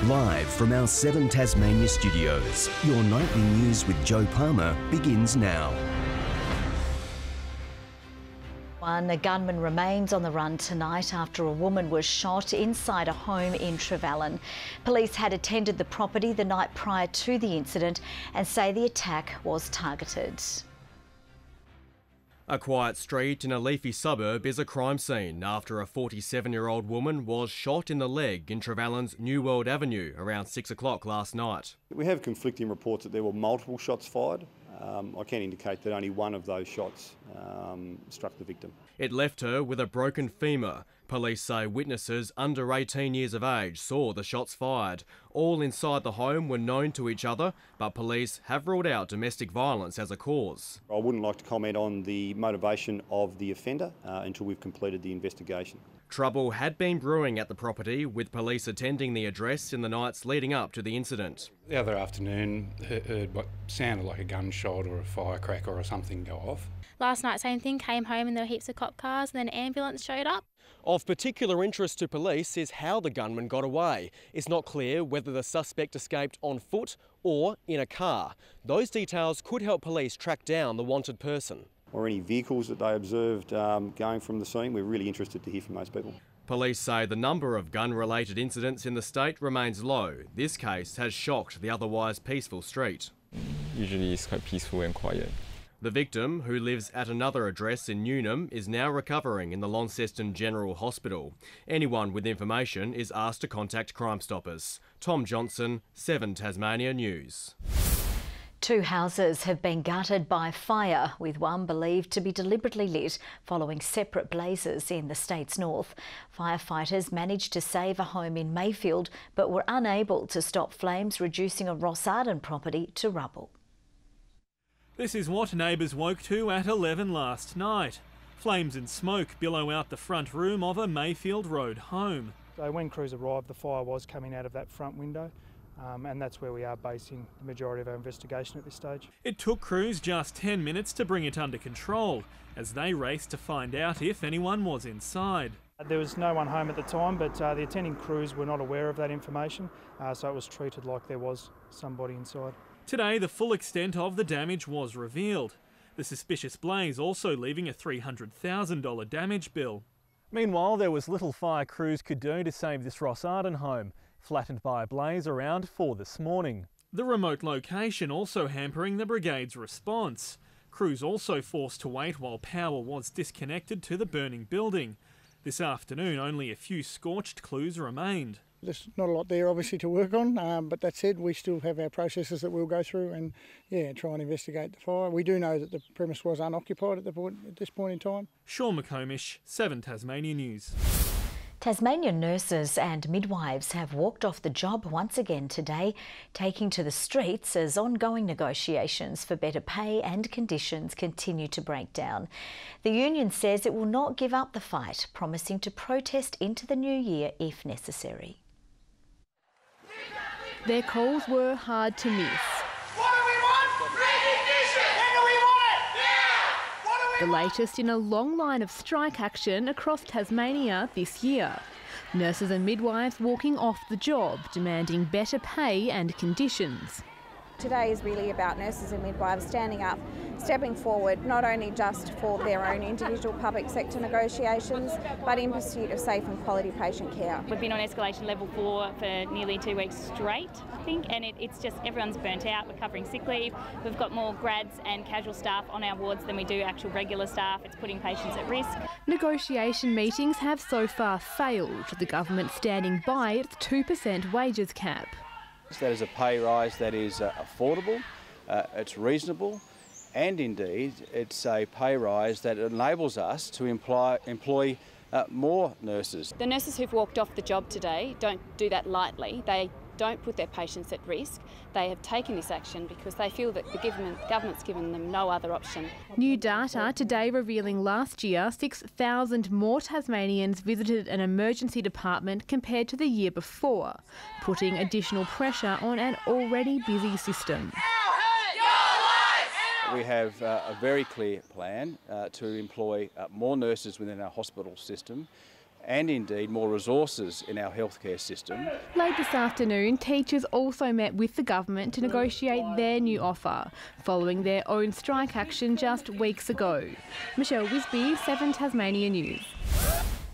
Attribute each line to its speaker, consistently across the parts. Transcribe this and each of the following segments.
Speaker 1: Live from our 7 Tasmania studios, your nightly news with Joe Palmer begins now.
Speaker 2: A gunman remains on the run tonight after a woman was shot inside a home in Triathlon. Police had attended the property the night prior to the incident and say the attack was targeted.
Speaker 3: A quiet street in a leafy suburb is a crime scene after a 47-year-old woman was shot in the leg in Triathlon's New World Avenue around 6 o'clock last night.
Speaker 4: We have conflicting reports that there were multiple shots fired. I can indicate that only one of those shots struck the victim.
Speaker 3: It left her with a broken femur. Police say witnesses under 18 years of age saw the shots fired. All inside the home were known to each other, but police have ruled out domestic violence as a cause.
Speaker 4: I wouldn't like to comment on the motivation of the offender until we've completed the investigation.
Speaker 3: Trouble had been brewing at the property, with police attending the address in the nights leading up to the incident.
Speaker 5: The other afternoon, heard what sounded like a gunshot or a firecracker or something go off.
Speaker 6: Last night, same thing, came home and there were heaps of cop cars and then an ambulance showed up.
Speaker 3: Of particular interest to police is how the gunman got away. It's not clear whether the suspect escaped on foot or in a car. Those details could help police track down the wanted person.
Speaker 4: Or any vehicles that they observed going from the scene. We're really interested to hear from those people.
Speaker 3: Police say the number of gun-related incidents in the state remains low. This case has shocked the otherwise peaceful street.
Speaker 7: Usually it's quite peaceful and quiet.
Speaker 3: The victim, who lives at another address in Newnham, is now recovering in the Launceston General Hospital. Anyone with information is asked to contact Crime Stoppers. Tom Johnson, 7 Tasmania News.
Speaker 2: 2 houses have been gutted by fire, with one believed to be deliberately lit following separate blazes in the state's north. Firefighters managed to save a home in Mayfield but were unable to stop flames reducing a Rossarden property to rubble.
Speaker 8: This is what neighbours woke to at 11 last night. Flames and smoke billow out the front room of a Mayfield Road home.
Speaker 9: So when crews arrived, the fire was coming out of that front window. And that's where we are basing the majority of our investigation at this stage.
Speaker 8: It took crews just 10 minutes to bring it under control as they raced to find out if anyone was inside.
Speaker 9: There was no one home at the time, but the attending crews were not aware of that information, so it was treated like there was somebody inside.
Speaker 8: Today, the full extent of the damage was revealed. The suspicious blaze also leaving a $300,000 damage bill. Meanwhile, there was little fire crews could do to save this Rossarden home, flattened by a blaze around 4 this morning. The remote location also hampering the brigade's response. Crews also forced to wait while power was disconnected to the burning building. This afternoon, only a few scorched clues remained.
Speaker 10: There's not a lot there obviously to work on, but that said, we still have our processes that we'll go through and try and investigate the fire. We do know that the premise was unoccupied at this point in time.
Speaker 8: Sean McComish, 7 Tasmania News.
Speaker 2: Tasmanian nurses and midwives have walked off the job once again today, taking to the streets as ongoing negotiations for better pay and conditions continue to break down. The union says it will not give up the fight, promising to protest into the new year if necessary.
Speaker 11: Their calls were hard to miss.
Speaker 12: What do we want? Recognition! When do we want it? Yeah! What do we
Speaker 11: The latest in a long line of strike action across Tasmania this year. Nurses and midwives walking off the job, demanding better pay and conditions.
Speaker 13: Today is really about nurses and midwives standing up, stepping forward, not only just for their own individual public sector negotiations, but in pursuit of safe and quality patient care.
Speaker 6: We've been on escalation level 4 for nearly 2 weeks straight, I think, and it's just everyone's burnt out. We're covering sick leave. We've got more grads and casual staff on our wards than we do actual regular staff. It's putting patients at risk.
Speaker 11: Negotiation meetings have so far failed, the government standing by its 2% wages cap.
Speaker 14: That is a pay rise that is affordable, it's reasonable, and indeed it's a pay rise that enables us to employ more nurses.
Speaker 6: The nurses who've walked off the job today don't do that lightly. They don't put their patients at risk. They have taken this action because they feel that the government's given them no other option.
Speaker 11: New data today revealing last year 6,000 more Tasmanians visited an emergency department compared to the year before, putting additional pressure on an already busy system.
Speaker 14: We have a very clear plan to employ more nurses within our hospital system, and indeed more resources in our healthcare system.
Speaker 11: Late this afternoon, teachers also met with the government to negotiate their new offer, following their own strike action just weeks ago. Michelle Wisby, 7 Tasmania News.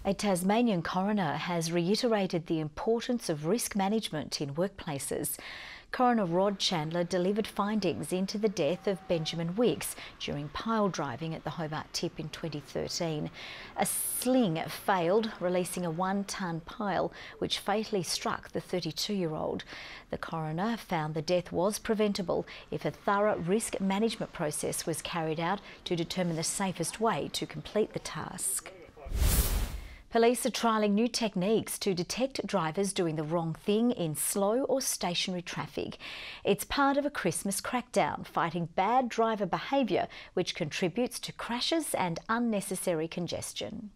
Speaker 2: A Tasmanian coroner has reiterated the importance of risk management in workplaces. Coroner Rod Chandler delivered findings into the death of Benjamin Wicks during pile driving at the Hobart Tip in 2013. A sling failed, releasing a 1-tonne pile which fatally struck the 32-year-old. The coroner found the death was preventable if a thorough risk management process was carried out to determine the safest way to complete the task. Police are trialling new techniques to detect drivers doing the wrong thing in slow or stationary traffic. It's part of a Christmas crackdown fighting bad driver behaviour, which contributes to crashes and unnecessary congestion.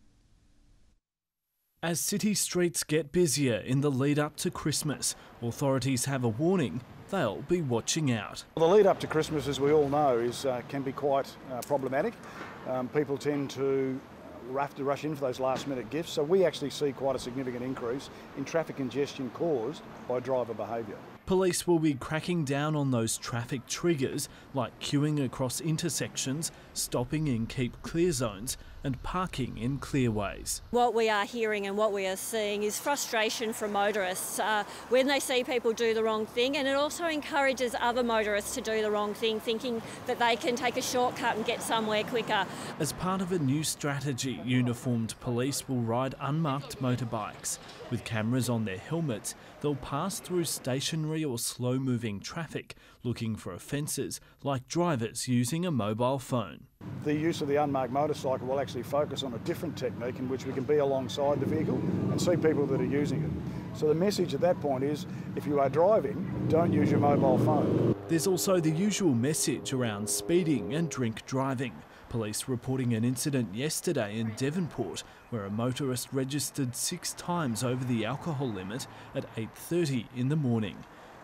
Speaker 15: As city streets get busier in the lead up to Christmas, authorities have a warning they'll be watching out.
Speaker 16: The lead up to Christmas, as we all know, can be quite problematic. People tend to have to rush in for those last-minute gifts, so we actually see quite a significant increase in traffic congestion caused by driver behaviour.
Speaker 15: Police will be cracking down on those traffic triggers like queuing across intersections, stopping in keep clear zones and parking in clearways.
Speaker 17: What we are hearing and what we are seeing is frustration from motorists when they see people do the wrong thing, and it also encourages other motorists to do the wrong thing, thinking that they can take a shortcut and get somewhere quicker.
Speaker 15: As part of a new strategy, uniformed police will ride unmarked motorbikes. With cameras on their helmets, they'll pass through stationary or slow-moving traffic, looking for offences like drivers using a mobile phone.
Speaker 16: The use of the unmarked motorcycle will actually focus on a different technique in which we can be alongside the vehicle and see people that are using it. So the message at that point is, if you are driving, don't use your mobile phone.
Speaker 15: There's also the usual message around speeding and drink driving. Police reporting an incident yesterday in Devonport where a motorist registered 6 times over the alcohol limit at 8:30 in the morning.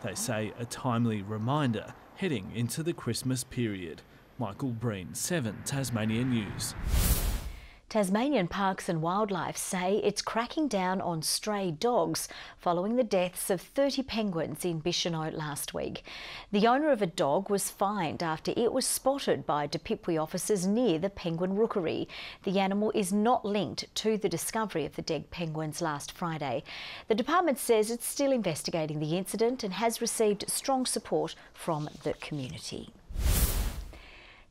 Speaker 15: They say a timely reminder heading into the Christmas period. Michael Breen, 7 Tasmanian News.
Speaker 2: Tasmanian Parks and Wildlife say it's cracking down on stray dogs following the deaths of 30 penguins in Bicheno last week. The owner of a dog was fined after it was spotted by Dipipwi officers near the penguin rookery. The animal is not linked to the discovery of the dead penguins last Friday. The department says it's still investigating the incident and has received strong support from the community.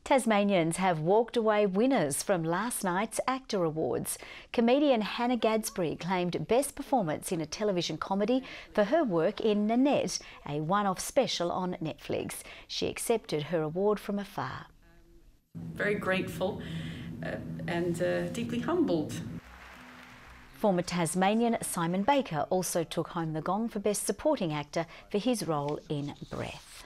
Speaker 2: Tasmanians have walked away winners from last night's ACTA Awards. Comedian Hannah Gadsbury claimed Best Performance in a Television Comedy for her work in Nanette, a one-off special on Netflix. She accepted her award from afar.
Speaker 18: Very grateful and deeply humbled.
Speaker 2: Former Tasmanian Simon Baker also took home the gong for Best Supporting Actor for his role in Breath.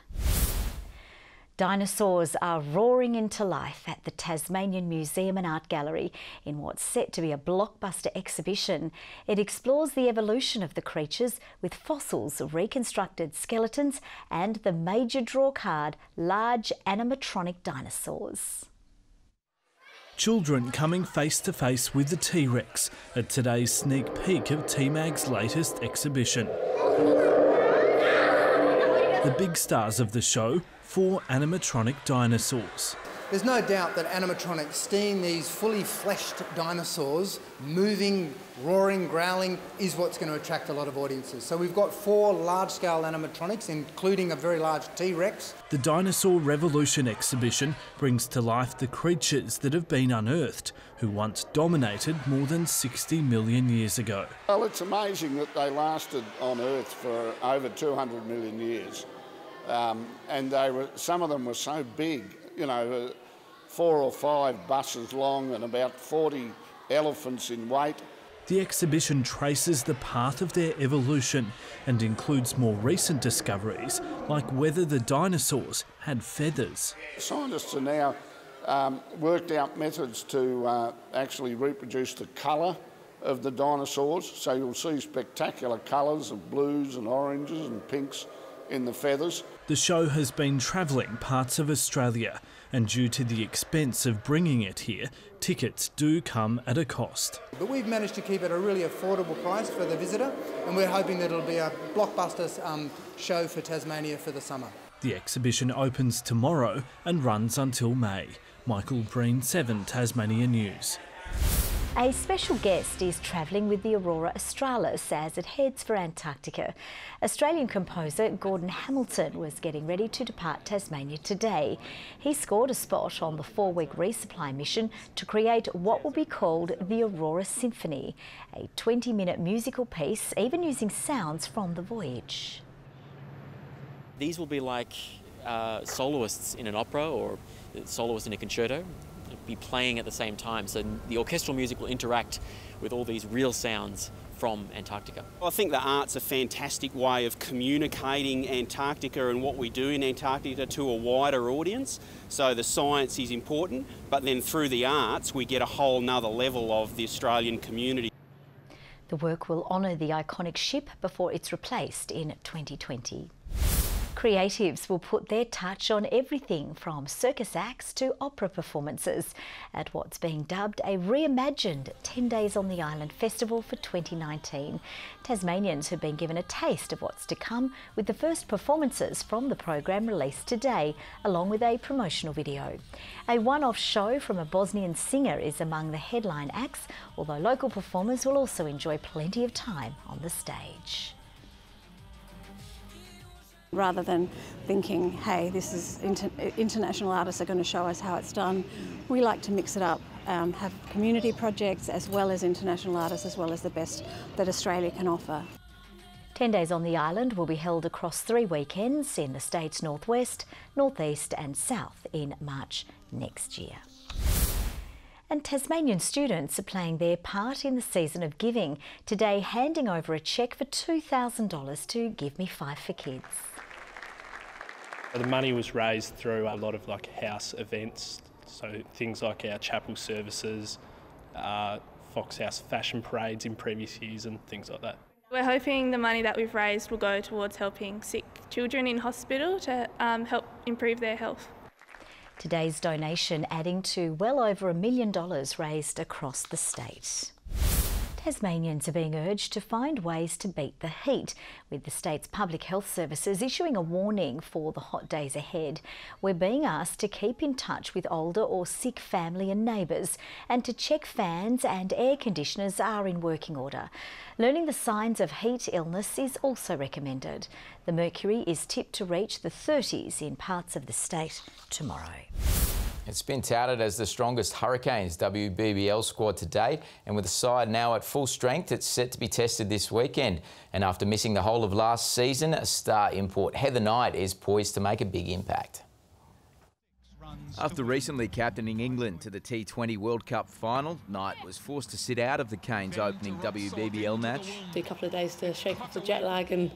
Speaker 2: Dinosaurs are roaring into life at the Tasmanian Museum and Art Gallery in what's set to be a blockbuster exhibition. It explores the evolution of the creatures with fossils, reconstructed skeletons and the major draw card, large animatronic dinosaurs.
Speaker 15: Children coming face to face with the T-Rex at today's sneak peek of TMAG's latest exhibition. The big stars of the show, 4 animatronic dinosaurs.
Speaker 19: There's no doubt that animatronics, seeing these fully fleshed dinosaurs moving, roaring, growling, is what's going to attract a lot of audiences. So we've got 4 large-scale animatronics, including a very large T-Rex.
Speaker 15: The Dinosaur Revolution exhibition brings to life the creatures that have been unearthed, who once dominated more than 60 million years ago.
Speaker 20: Well, it's amazing that they lasted on Earth for over 200 million years. And some of them were so big, 4 or 5 buses long and about 40 elephants in weight.
Speaker 15: The exhibition traces the path of their evolution and includes more recent discoveries, like whether the dinosaurs had feathers.
Speaker 20: Scientists are now worked out methods to actually reproduce the colour of the dinosaurs, so you'll see spectacular colours of blues and oranges and pinks in the feathers.
Speaker 15: The show has been travelling parts of Australia, and due to the expense of bringing it here, tickets do come at a cost.
Speaker 19: But we've managed to keep it a really affordable price for the visitor, and we're hoping that it'll be a blockbuster show for Tasmania for the summer.
Speaker 15: The exhibition opens tomorrow and runs until May. Michael Breen, 7 Tasmanian News.
Speaker 2: A special guest is travelling with the Aurora Australis as it heads for Antarctica. Australian composer Gordon Hamilton was getting ready to depart Tasmania today. He scored a spot on the 4-week resupply mission to create what will be called the Aurora Symphony, a 20-minute musical piece, even using sounds from the voyage.
Speaker 21: These will be like soloists in an opera or soloists in a concerto. Be playing at the same time, so the orchestral music will interact with all these real sounds from Antarctica.
Speaker 22: I think the art's a fantastic way of communicating Antarctica and what we do in Antarctica to a wider audience. So the science is important, but then through the arts we get a whole nother level of the Australian community.
Speaker 2: The work will honour the iconic ship before it's replaced in 2020. Creatives will put their touch on everything from circus acts to opera performances at what's being dubbed a reimagined 10 Days on the Island festival for 2019. Tasmanians have been given a taste of what's to come, with the first performances from the program released today, along with a promotional video. A one-off show from a Bosnian singer is among the headline acts, although local performers will also enjoy plenty of time on the stage.
Speaker 23: Rather than thinking, hey, this is international artists are going to show us how it's done, we like to mix it up, have community projects as well as international artists, as well as the best that Australia can offer.
Speaker 2: 10 Days on the Island will be held across 3 weekends in the state's northwest, northeast and south in March next year. And Tasmanian students are playing their part in the season of giving, today handing over a cheque for $2,000 to Give Me 5 for Kids.
Speaker 24: The money was raised through a lot of house events, so things like our chapel services, Fox House fashion parades in previous years and things like that.
Speaker 25: We're hoping the money that we've raised will go towards helping sick children in hospital to help improve their health.
Speaker 2: Today's donation adding to well over $1 million raised across the state. Tasmanians are being urged to find ways to beat the heat, with the state's public health services issuing a warning for the hot days ahead. We're being asked to keep in touch with older or sick family and neighbours, and to check fans and air conditioners are in working order. Learning the signs of heat illness is also recommended. The mercury is tipped to reach the 30s in parts of the state tomorrow.
Speaker 26: It's been touted as the strongest Hurricanes WBBL squad to date, and with the side now at full strength, it's set to be tested this weekend. And after missing the whole of last season, star import Heather Knight is poised to make a big impact.
Speaker 27: After recently captaining England to the T20 World Cup final, Knight was forced to sit out of the Canes' opening WBBL match.
Speaker 28: A couple of days to shake off the jet lag and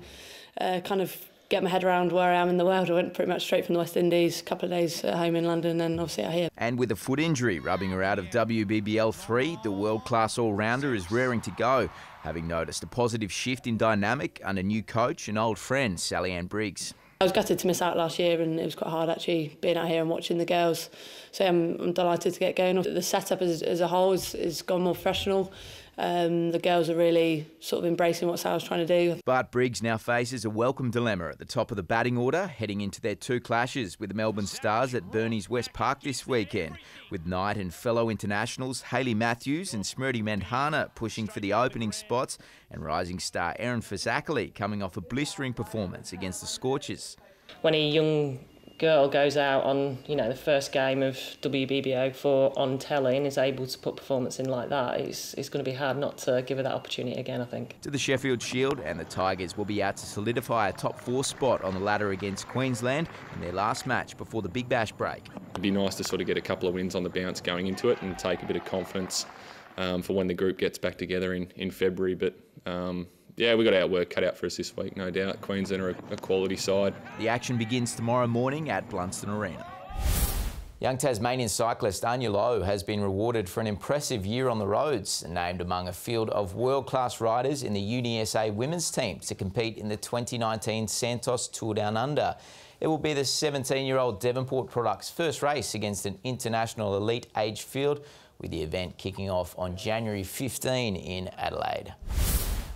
Speaker 28: kind of get my head around where I am in the world. I went pretty much straight from the West Indies, a couple of days at home in London and obviously out here.
Speaker 27: And with a foot injury rubbing her out of WBBL 3, the world-class all-rounder is raring to go, having noticed a positive shift in dynamic under new coach and old friend Sally Ann Briggs.
Speaker 28: I was gutted to miss out last year, and it was quite hard actually being out here and watching the girls. So I'm delighted to get going. The setup as a whole has gone more professional. The girls are really sort of embracing what Sal's trying to do.
Speaker 27: But Briggs now faces a welcome dilemma at the top of the batting order, heading into their 2 clashes with the Melbourne Stars at Burnie's West Park this weekend, with Knight and fellow internationals Hayley Matthews and Smriti Mandhana pushing for the opening spots, and rising star Erin Fazakali coming off a blistering performance against the Scorchers.
Speaker 29: When a young girl goes out on, the first game of WBBO for on telly and is able to put performance in like that, it's going to be hard not to give her that opportunity again, I think.
Speaker 27: To the Sheffield Shield, and the Tigers will be out to solidify a top 4 spot on the ladder against Queensland in their last match before the Big Bash break.
Speaker 7: It'd be nice to sort of get a couple of wins on the bounce going into it and take a bit of confidence for when the group gets back together in February. But yeah, we've got our work cut out for us this week, no doubt. Queensland are a quality side.
Speaker 27: The action begins tomorrow morning at Blunston Arena.
Speaker 26: Young Tasmanian cyclist Anya Lowe has been rewarded for an impressive year on the roads and named among a field of world-class riders in the UniSA women's team to compete in the 2019 Santos Tour Down Under. It will be the 17-year-old Devonport product's first race against an international elite age field, with the event kicking off on January 15 in Adelaide.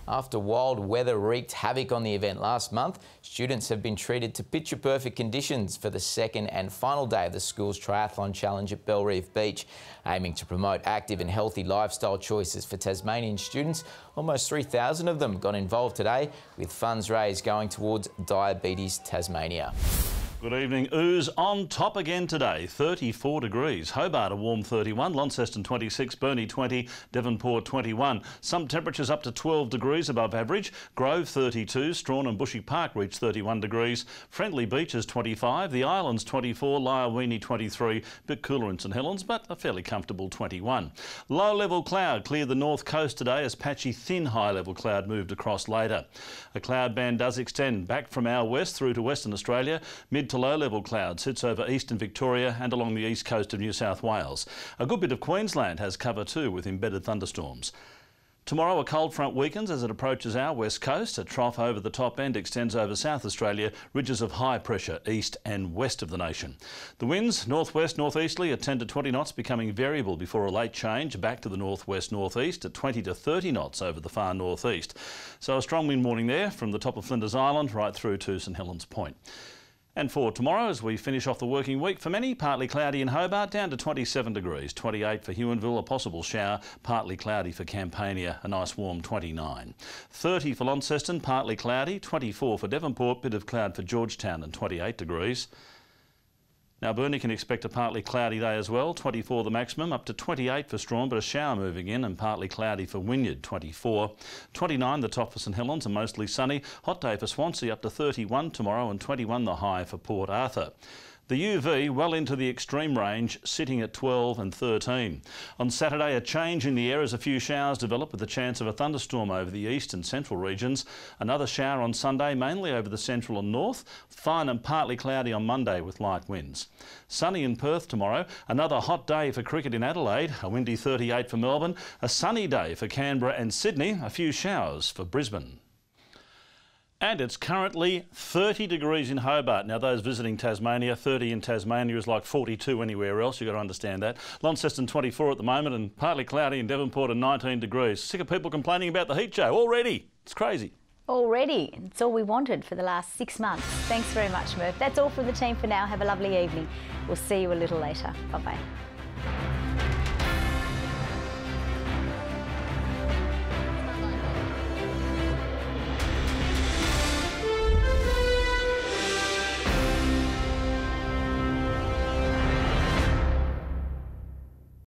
Speaker 26: After wild weather wreaked havoc on the event last month, students have been treated to picture-perfect conditions for the second and final day of the school's Triathlon Challenge at Bellreef Beach. Aiming to promote active and healthy lifestyle choices for Tasmanian students, almost 3,000 of them got involved today, with funds raised going towards Diabetes Tasmania.
Speaker 1: Good evening. Ooze on top again today, 34 degrees. Hobart a warm 31, Launceston 26, Burnie 20, Devonport 21. Some temperatures up to 12 degrees above average. Grove 32, Strawn and Bushy Park reach 31 degrees. Friendly Beaches 25, the Islands 24, Lyowini 23. Bit cooler in St Helens, but a fairly comfortable 21. Low-level cloud cleared the north coast today as patchy thin high-level cloud moved across later. A cloud band does extend back from our west through to Western Australia. Mid to low-level cloud sits over eastern Victoria and along the east coast of New South Wales. A good bit of Queensland has cover too, with embedded thunderstorms. Tomorrow a cold front weakens as it approaches our west coast. A trough over the top end extends over South Australia, ridges of high pressure east and west of the nation. The winds northwest northeasterly at 10 to 20 knots, becoming variable before a late change back to the northwest northeast at 20 to 30 knots over the far northeast. So a strong wind warning there from the top of Flinders Island right through to St Helens Point. And for tomorrow, as we finish off the working week, for many, partly cloudy in Hobart, down to 27 degrees. 28 for Huonville, a possible shower. Partly cloudy for Campania, a nice warm 29. 30 for Launceston, partly cloudy. 24 for Devonport, bit of cloud for Georgetown, and 28 degrees. Now Burnie can expect a partly cloudy day as well, 24 the maximum, up to 28 for Strawn, but a shower moving in, and partly cloudy for Wynyard, 24. 29 the top for St Helens and mostly sunny. Hot day for Swansea, up to 31 tomorrow, and 21 the high for Port Arthur. The UV well into the extreme range, sitting at 12 and 13. On Saturday, a change in the air as a few showers develop, with a chance of a thunderstorm over the east and central regions. Another shower on Sunday, mainly over the central and north. Fine and partly cloudy on Monday with light winds. Sunny in Perth tomorrow. Another hot day for cricket in Adelaide. A windy 38 for Melbourne. A sunny day for Canberra and Sydney. A few showers for Brisbane. And it's currently 30 degrees in Hobart. Now, those visiting Tasmania, 30 in Tasmania is like 42 anywhere else. You've got to understand that. Launceston 24 at the moment, and partly cloudy in Devonport and 19 degrees. Sick of people complaining about the heat, Joe, already. It's crazy.
Speaker 2: Already. It's all we wanted for the last 6 months. Thanks very much, Murph. That's all from the team for now. Have a lovely evening. We'll see you a little later. Bye-bye.